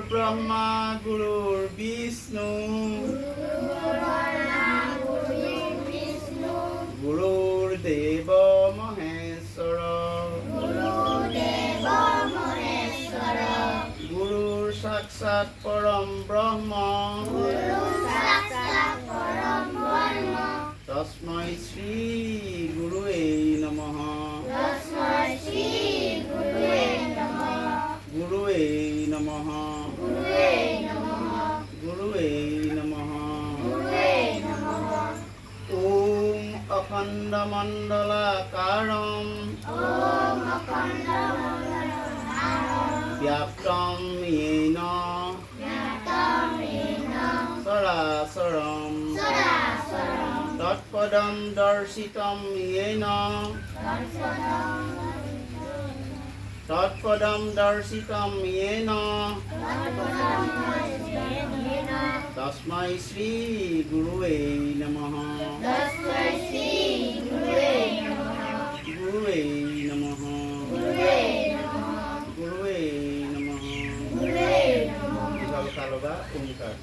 ব্ৰহ্মা গুৰুৰ বিষ্ণু গুৰুৰ্দেব মহেশ্বৰ গুৰুৰ সাক্ষাৎ পৰম ব্ৰহ্ম তস্मै শ্ৰী গুৰুৱে নমঃ গুৰুৱে নমঃ গুৰুৱে নমঃ ওম অখণ্ডমণ্ডলাকাৰম ব্যাপ্তম येन চৰাচৰম তৎপদম দৰ্শিতম येन তৎপদম দৰ্শিতম येन তস্मै শ্ৰী গুৰুৱে নমঃ গুৰুৱে নমঃ গুৰুৱে নমঃ বিশাল কালবা ওমকাৰ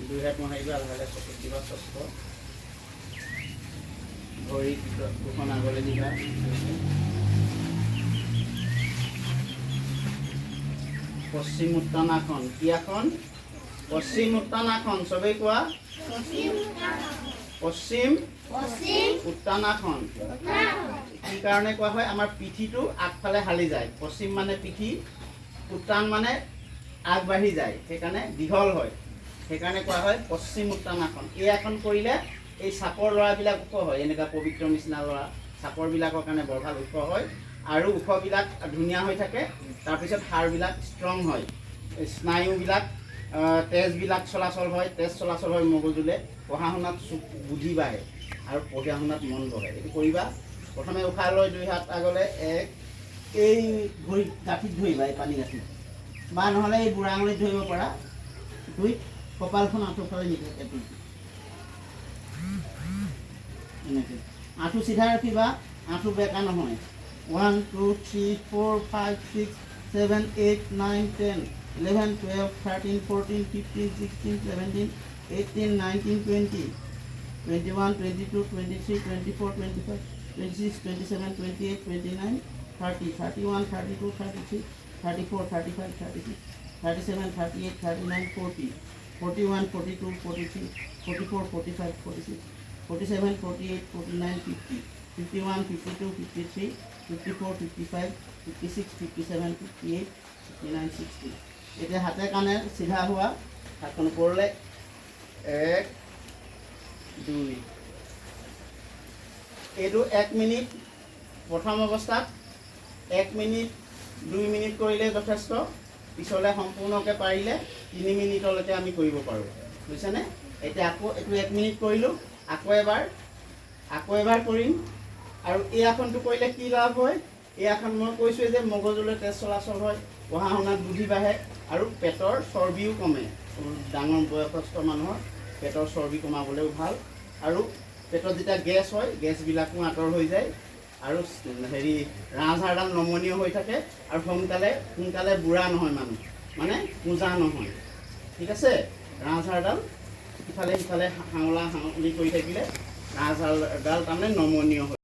দুই হাত মোহাৰিবা ভালে চকুত দিবা চস্ত ভৰি দুখন আগলৈ দিবা পশ্চিম উত্তানাখন কি আসন পশ্চিম উত্তানাখন চবেই কোৱা পশ্চিম উত্তানাখন কি কাৰণে কোৱা হয় আমাৰ পিঠিটো আগফালে হালি যায় পশ্চিম মানে পিঠি উত্তান মানে আগবাঢ়ি যায় সেইকাৰণে দীঘল হয় সেইকাৰণে কোৱা হয় পশ্চিম উত্তানাখন এই আসন কৰিলে এই চাপৰ ল'ৰাবিলাক ওখ হয় এনেকুৱা পবিত্ৰ নিচিনা ল'ৰা চাপৰবিলাকৰ কাৰণে বৰ ভাল ওখ হয় আৰু ওখবিলাক ধুনীয়া হৈ থাকে তাৰপিছত হাড়বিলাক ষ্ট্ৰং হয় স্নায়ুবিলাক তেজবিলাক চলাচল হয় তেজ চলাচল হয় মগজুলৈ পঢ়া শুনাত বুদ্ধি বাঢ়ে আৰু পঢ়া শুনাত মন বহে এইটো কৰিবা প্ৰথমে উশাহ লৈ দুই হাত আগলৈ এই ভৰি গাঁঠিত ধৰিবা এই পানী গাঁঠিত বা নহ'লে এই বুঢ়া আঙুলিত ধৰিব পাৰা দুই কপালখন আঁঠু ফালে নিদিয়ে এনেকৈ আঁঠু চিধা ৰাখিবা আঁঠু বেকা নহয় 1 2 3 4 5 6 7 8 9 10 11 12 13 14 15 16 17 18 19 20 21 22 23 24 25 26 27 28 29 30 31 32 33 34 35 36 37 38 39 40 41, 42, 43, 44, 45, 46, 47, 48, 49, 50, 51, 52, 53, 54, 55, 56, 57, 58, 59, 60. এতিয়া হাতে কাণে চিধা হোৱা হাতখন ওপৰলৈ 1 2 এইটো 1 মিনিট প্ৰথম অৱস্থাত 1 মিনিট 2 মিনিট কৰিলে যথেষ্ট পিছলৈ সম্পূৰ্ণকৈ পাৰিলে 3 মিনিটলৈকে আমি কৰিব পাৰোঁ বুজিছেনে এতিয়া আকৌ এইটো 1 মিনিট কৰিলোঁ আকৌ এবাৰ কৰিম আৰু এই আসনটো কৰিলে কি লাভ হয় এই আসন মই কৈছোঁ যে মগজুলৈ তেজ চলাচল হয় পঢ়া শুনাত বুদ্ধি বাঢ়ে আৰু পেটৰ চৰ্বিও কমে ডাঙৰ বয়সস্থ মানুহৰ পেটৰ চৰ্বি কমাবলৈও ভাল আৰু পেটত যেতিয়া গেছ হয় গেছবিলাকো আঁতৰ হৈ যায় আৰু হেৰি ৰাজহাড়ডাল নমনীয় হৈ থাকে আৰু সোনকালে বুঢ়া নহয় মানুহ মানে পূজা নহয় ঠিক আছে ৰাজহাড়ডাল ইফালে সিফালে হাওলা হাওলি কৰি থাকিলে ৰাজহাড়ডাল তাৰমানে নমনীয় হয়